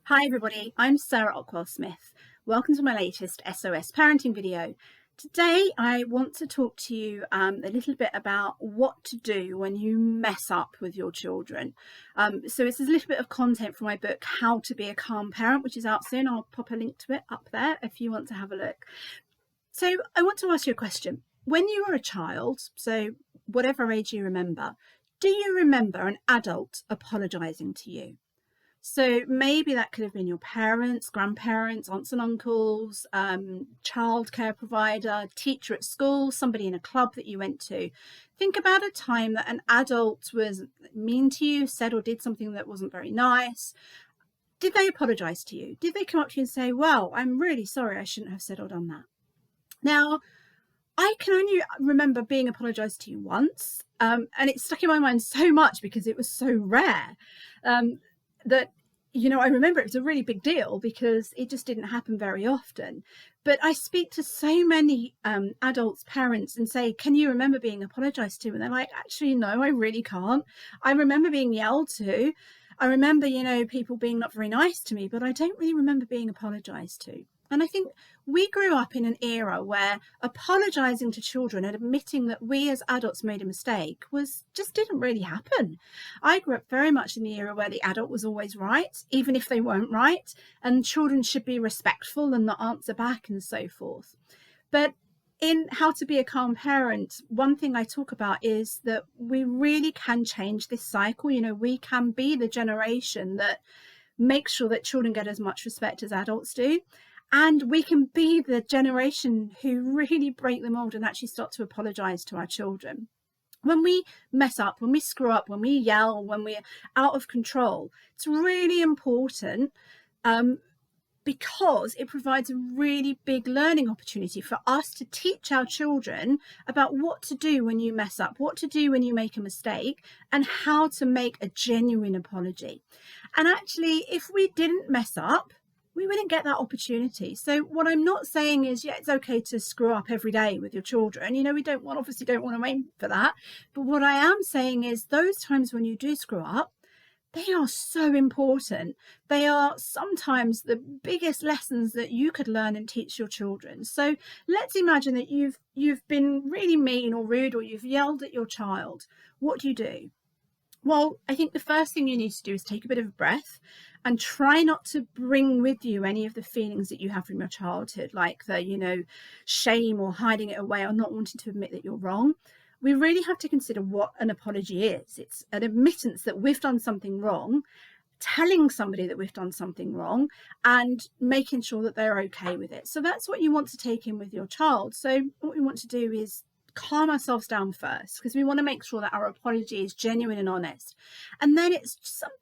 Hi everybody, I'm Sarah Ockwell-Smith. Welcome to my latest SOS parenting video. Today I want to talk to you a little bit about what to do when you mess up with your children. So it's a little bit of content from my book, How to Be a Calm Parent, which is out soon. I'll pop a link to it up there if you want to have a look. So I want to ask you a question. When you were a child, so whatever age you remember, do you remember an adult apologising to you? So maybe that could have been your parents, grandparents, aunts and uncles, childcare provider, teacher at school, somebody in a club that you went to. Think about a time that an adult was mean to you, said or did something that wasn't very nice. Did they apologise to you? Did they come up to you and say, well, I'm really sorry, I shouldn't have said or done that? Now, I can only remember being apologised to once, and it stuck in my mind so much because it was so rare that, you know, I remember it was a really big deal because it just didn't happen very often. But I speak to so many adults, parents, and say, can you remember being apologised to? And they're like, actually, no, I really can't. I remember being yelled to. I remember, you know, people being not very nice to me, but I don't really remember being apologised to. And I think we grew up in an era where apologising to children and admitting that we as adults made a mistake just didn't really happen. I grew up very much in the era where the adult was always right, even if they weren't right, and children should be respectful and not answer back and so forth. But in How to Be a Calm Parent, one thing I talk about is that we really can change this cycle. You know, we can be the generation that makes sure that children get as much respect as adults do. And we can be the generation who really break the mold and actually start to apologise to our children. When we mess up, when we screw up, when we yell, when we're out of control, it's really important because it provides a really big learning opportunity for us to teach our children about what to do when you mess up, what to do when you make a mistake, and how to make a genuine apology. And actually, if we didn't mess up, we wouldn't get that opportunity. So what I'm not saying is, yeah, it's okay to screw up every day with your children. You know, we obviously don't want to aim for that. But what I am saying is those times when you do screw up, they are so important. They are sometimes the biggest lessons that you could learn and teach your children. So let's imagine that you've been really mean or rude, or you've yelled at your child. What do? Well, I think the first thing you need to do is take a bit of a breath and try not to bring with you any of the feelings that you have from your childhood, like the, you know, shame or hiding it away or not wanting to admit that you're wrong. We really have to consider what an apology is. It's an admittance that we've done something wrong, telling somebody that we've done something wrong, and making sure that they're okay with it. So that's what you want to take in with your child. So what we want to do is calm ourselves down first, because we want to make sure that our apology is genuine and honest. And then it's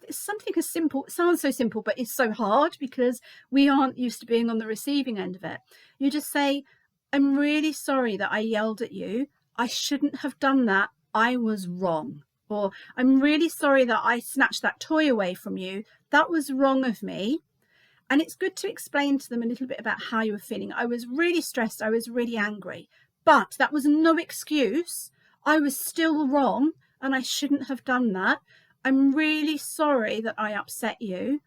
something as simple, it sounds so simple, but it's so hard because we aren't used to being on the receiving end of it. You just say, I'm really sorry that I yelled at you. I shouldn't have done that. I was wrong. Or I'm really sorry that I snatched that toy away from you. That was wrong of me. And it's good to explain to them a little bit about how you were feeling. I was really stressed. I was really angry. But that was no excuse. I was still wrong and I shouldn't have done that. I'm really sorry that I upset you.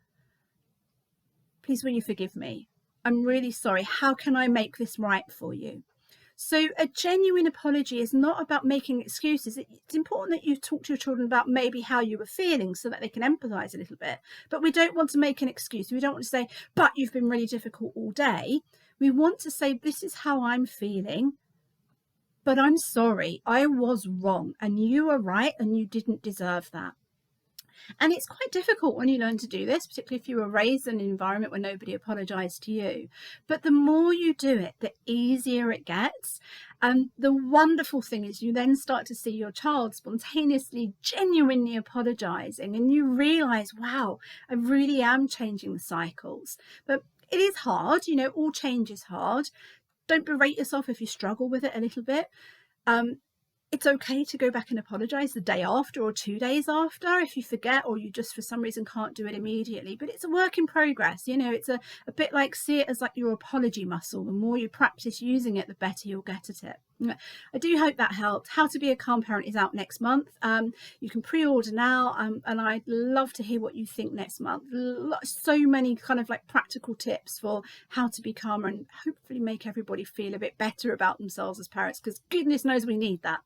Please, will you forgive me? I'm really sorry. How can I make this right for you? So a genuine apology is not about making excuses. It's important that you talk to your children about maybe how you were feeling so that they can empathise a little bit. But we don't want to make an excuse. We don't want to say, but you've been really difficult all day. We want to say, this is how I'm feeling. But I'm sorry, I was wrong and you were right and you didn't deserve that. And it's quite difficult when you learn to do this, particularly if you were raised in an environment where nobody apologised to you. But the more you do it, the easier it gets. And the wonderful thing is you then start to see your child spontaneously, genuinely apologising, and you realise, wow, I really am changing the cycles. But it is hard, you know, all change is hard. Don't berate yourself if you struggle with it a little bit. It's okay to go back and apologise the day after or 2 days after if you forget or you just for some reason can't do it immediately. But it's a work in progress. You know, it's a bit like, see it as like your apology muscle. The more you practice using it, the better you'll get at it. I do hope that helped. How to Be a Calm Parent is out next month. You can pre-order now, and I'd love to hear what you think next month. So many kind of like practical tips for how to be calmer and hopefully make everybody feel a bit better about themselves as parents, because goodness knows we need that.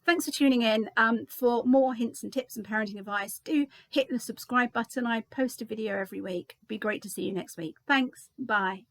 Thanks for tuning in. For more hints and tips and parenting advice, do hit the subscribe button. I post a video every week. It'd be great to see you next week. Thanks. Bye.